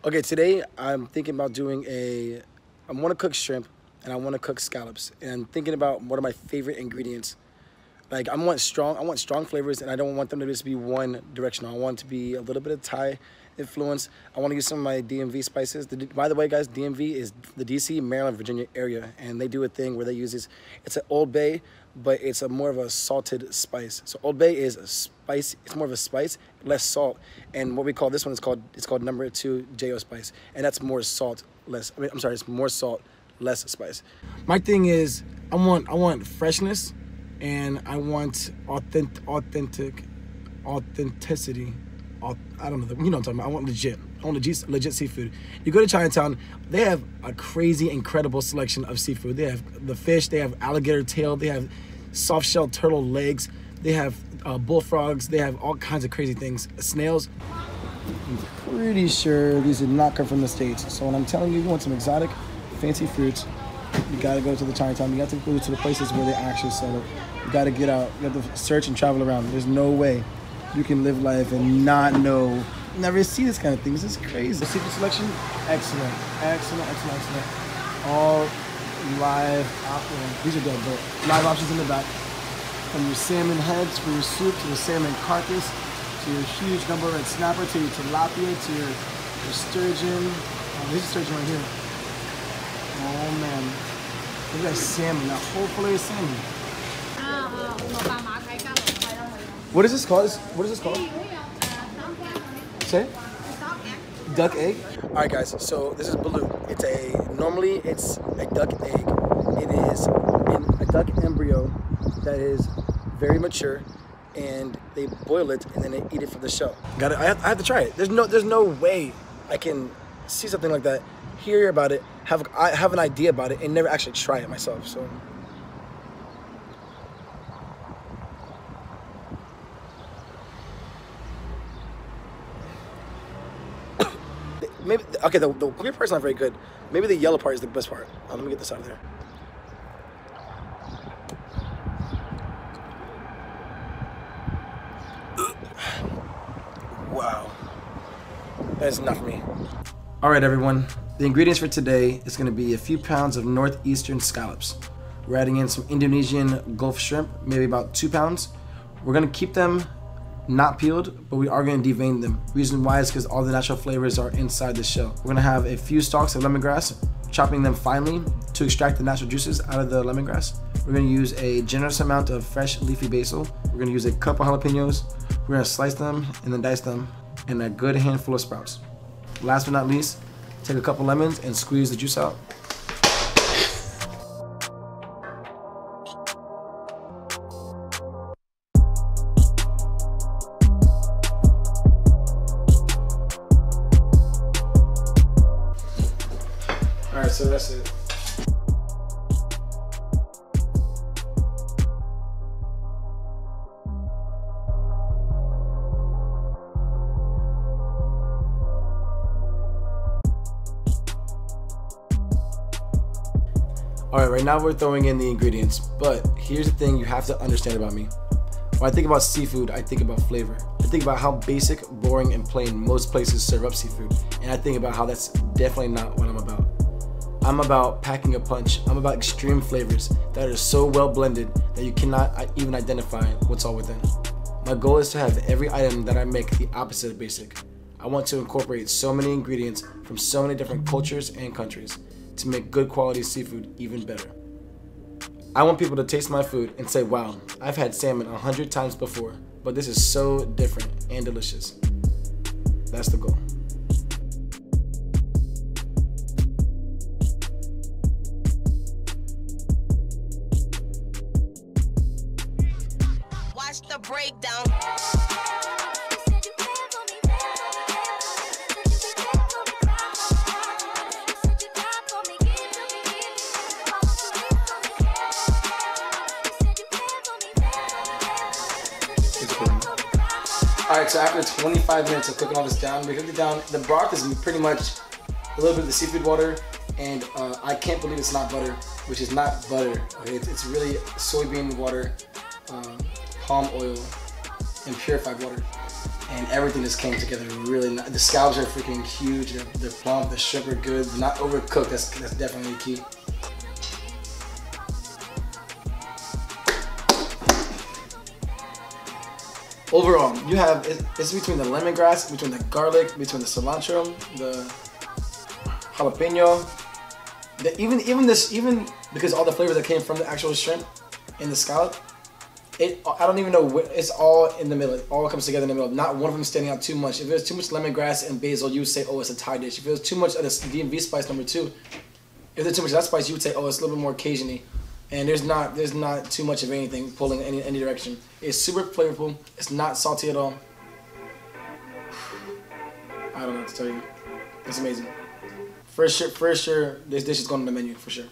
Okay, today I'm thinking about doing I want to cook shrimp and I want to cook scallops. And I'm thinking about what are my favorite ingredients. Like I want strong flavors, and I don't want them to just be one directional. I want it to be a little bit of Thai influence. I want to use some of my DMV spices. By the way, guys, DMV is the DC, Maryland, Virginia area, and they do a thing where they use this. It's an Old Bay, but it's more of a salted spice. So Old Bay is a spice. It's more of a spice, less salt. And what we call this one is called number 2 JO spice, and that's more salt, less. I'm sorry, it's more salt, less spice. My thing is, I want freshness. And I want authenticity. I don't know, you know what I'm talking about. I want legit seafood. You go to Chinatown, they have a crazy, incredible selection of seafood. They have the fish, they have alligator tail, they have soft-shell turtle legs, they have bullfrogs, they have all kinds of crazy things. Snails. I'm pretty sure these did not come from the States. So when I'm telling you, you want some exotic, fancy fruits, you gotta go to the Chinatown. You have to go to the places where they actually sell it. You gotta get out. You have to search and travel around. There's no way you can live life and not know, never see this kind of thing. This is crazy. The seafood selection, excellent. All live options. These are dope, but live options in the back. From your salmon heads for your soup, to the salmon carcass, to your huge number red snapper, to your tilapia, to your sturgeon. Oh, this is sturgeon right here. Oh man, look at that salmon, that whole fillet of salmon. What is this called? What is this called? Say? Duck egg. All right, guys. So this is balut. Normally it's a duck egg. It is a duck embryo that is very mature, and they boil it and then they eat it from the shell. I have to try it. There's no way I can see something like that, hear about it, I have an idea about it, and never actually try it myself. So. Maybe, okay, the clear part's not very good. Maybe the yellow part is the best part. Let me get this out of there. Wow. That's not for me. All right, everyone. The ingredients for today is going to be a few pounds of northeastern scallops. We're adding in some Indonesian Gulf shrimp, maybe about 2 pounds. We're going to keep them not peeled, but we are going to devein them. Reason why is because all the natural flavors are inside the shell. We're going to have a few stalks of lemongrass, chopping them finely to extract the natural juices out of the lemongrass. We're going to use a generous amount of fresh leafy basil. We're going to use a cup of jalapenos. We're going to slice them and then dice them, and a good handful of sprouts. Last but not least, take a couple lemons and squeeze the juice out. All right, so that's it. All right, right now we're throwing in the ingredients, but here's the thing you have to understand about me. When I think about seafood, I think about flavor. I think about how basic, boring, and plain most places serve up seafood, and I think about how that's definitely not what I'm about. I'm about packing a punch. I'm about extreme flavors that are so well blended that you cannot even identify what's all within. My goal is to have every item that I make the opposite of basic. I want to incorporate so many ingredients from so many different cultures and countries to make good quality seafood even better. I want people to taste my food and say, wow, I've had salmon 100 times before, but this is so different and delicious. That's the goal. Watch the breakdown. All right, so after 25 minutes of cooking all this down, we cooked it down. The broth is pretty much a little bit of the seafood water, and I can't believe it's not butter, which is not butter. Okay, it's really soybean water, palm oil, and purified water. and everything just came together really nice. The scallops are freaking huge. They're plump. The shrimp are good. They're not overcooked. That's definitely the key. Overall, you have it's between the lemongrass, between the garlic, between the cilantro, the jalapeno. Even because all the flavors that came from the actual shrimp in the scallop, I don't even know. It's all in the middle. It all comes together in the middle. Not one of them standing out too much. If there's too much lemongrass and basil, you would say, oh, it's a Thai dish. If there's too much of this DMV spice #2, if there's too much of that spice, you would say, oh, it's a little bit more Cajun-y. And there's not too much of anything pulling in any direction. It's super flavorful. It's not salty at all. I don't know what to tell you. It's amazing. For sure, this dish is going on the menu for sure.